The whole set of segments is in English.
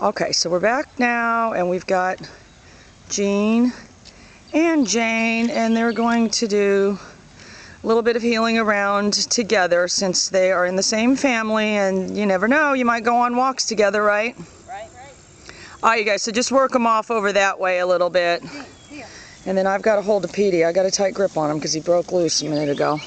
Okay, so we're back now, and we've got Jeanne and Jane, and they're going to do a little bit of healing around together since they are in the same family, and you never know, you might go on walks together, right? Right. All right, you guys, so just work them off over that way a little bit. Here. And then I've got a hold of Petey. I got a tight grip on him because he broke loose a minute ago.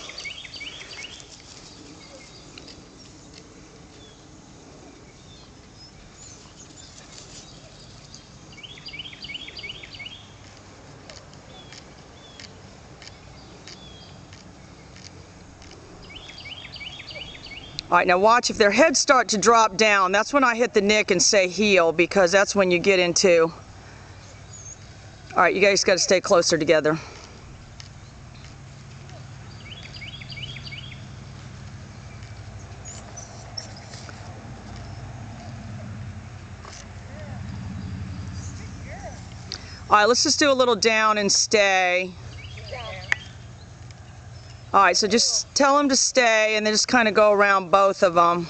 All right, now watch, if their heads start to drop down, that's when I hit the nick and say heel, because that's when you get into... All right, you guys got to stay closer together. All right, let's just do a little down and stay. All right, so just tell them to stay and then just kind of go around both of them.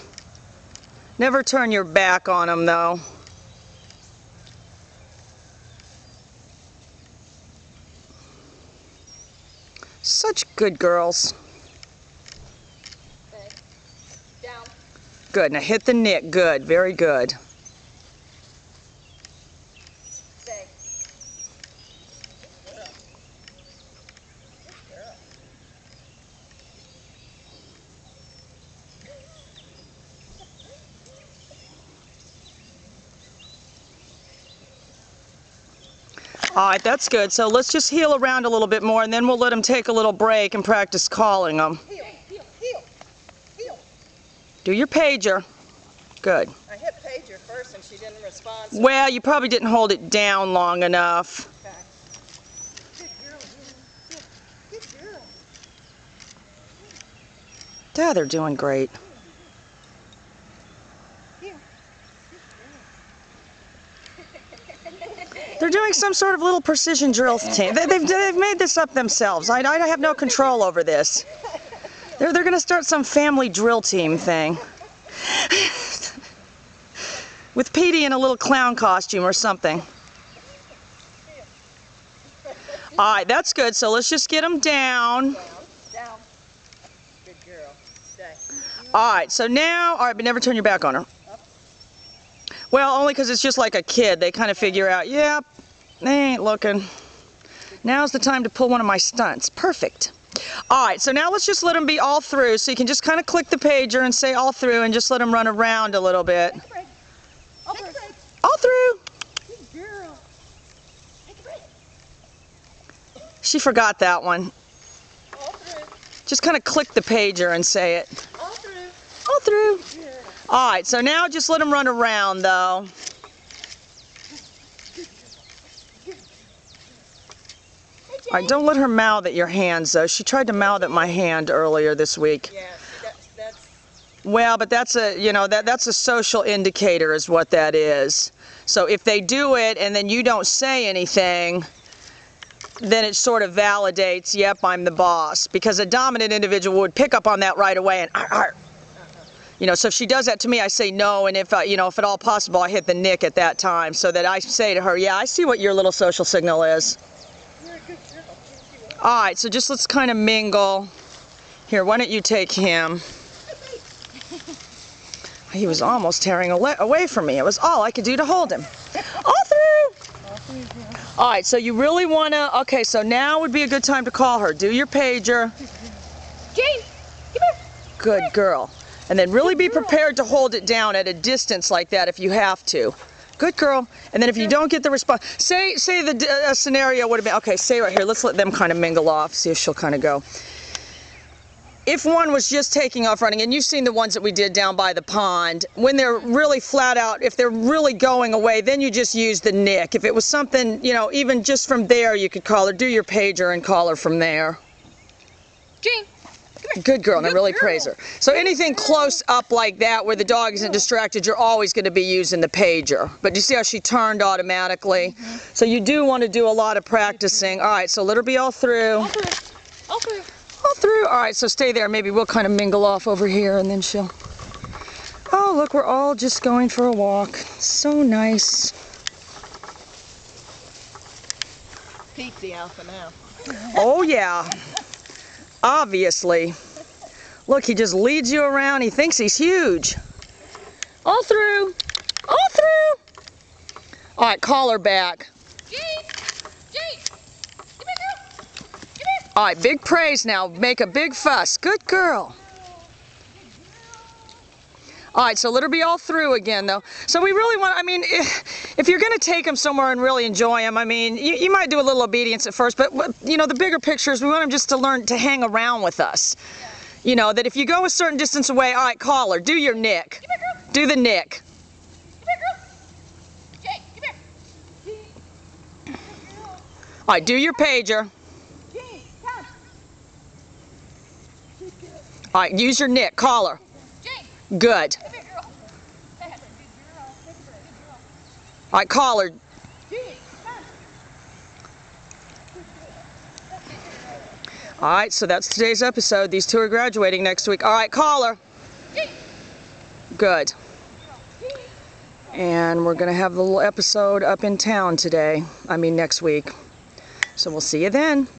Never turn your back on them, though. Such good girls. Down. Good, now hit the nick. Good, very good. Stay. All right, that's good. So let's just heel around a little bit more, and then we'll let them take a little break and practice calling them. Heel. Do your pager. Good. I hit pager first and she didn't respond. So Well, you probably didn't hold it down long enough. okay. Good girl. Good girl. Yeah, they're doing great. Here. They're doing some sort of little precision drill team. They've made this up themselves. I have no control over this. They're going to start some family drill team thing. With Petey in a little clown costume or something. All right, that's good. So let's just get them down. Down. Good girl. Stay. All right, so now, all right, but never turn your back on her. Well, only because it's just like a kid. They kind of figure out, yep, they ain't looking. Now's the time to pull one of my stunts. Perfect. All right, so now let's just let them be all through. So you can just kind of click the pager and say all through and just let them run around a little bit. Take a break. All through. All through. Good girl. Take a break. She forgot that one. All through. Just kind of click the pager and say it. All through. All through. Good. All right, so now just let them run around, though. All right, don't let her mouth at your hands, though. She tried to mouth at my hand earlier this week. Yeah, that's Well, but that's a, you know, that's a social indicator is what that is. So if they do it and then you don't say anything, then it sort of validates, yep, I'm the boss. Because a dominant individual would pick up on that right away and, arr. You know, so if she does that to me, I say no, and if, you know, if at all possible, I hit the nick at that time so that I say to her, yeah, I see what your little social signal is. you're a good girl. All right, so just let's kind of mingle. Here, why don't you take him? He was almost tearing away from me. It was all I could do to hold him. All through. All right, so you really want to, okay, so now would be a good time to call her. Do your pager. Jane, come here. Good girl. And then really be prepared to hold it down at a distance like that if you have to. Good girl. And then if you don't get the response, say the scenario would have been, okay, say right here, let's let them kind of mingle off, see if she'll kind of go. If one was just taking off running, and you've seen the ones that we did down by the pond, when they're really flat out, if they're really going away, then you just use the nick. If it was something, you know, even just from there, you could call her, do your pager and call her from there. Jane. Good girl, and I really girl. praise her. So anything close up like that where the dog isn't distracted, you're always going to be using the pager. But you see how she turned automatically? So you do want to do a lot of practicing. All right, so let her be all through. All through. All through. All through. All right, so stay there. Maybe we'll kind of mingle off over here and then she'll... Oh, look, we're all just going for a walk. So nice. Pete's the alpha now. Oh, yeah. Obviously. Look, he just leads you around. He thinks he's huge. All through. All through. All right, call her back. Jane! Jane! Come here, girl! Come here! All right, big praise now. Make a big fuss. Good girl. All right, so let her be all through again, though. So we really want, I mean, if you're going to take them somewhere and really enjoy them, I mean, you might do a little obedience at first, but, you know, the bigger picture is we want them just to learn to hang around with us. You know, that if you go a certain distance away, all right, call her. Do your nick. Come here, girl! Do the nick. Come here, girl! Jane, come here! Jane! All right, do your pager. Jane, come! All right, use your nick. Call her. Jane! Good. Come here, girl! Good girl. All right, call her. Jane, come! All right, so that's today's episode. These two are graduating next week. All right, call her. Jane! Good. And we're going to have the little episode up in town today. I mean, next week. So we'll see you then.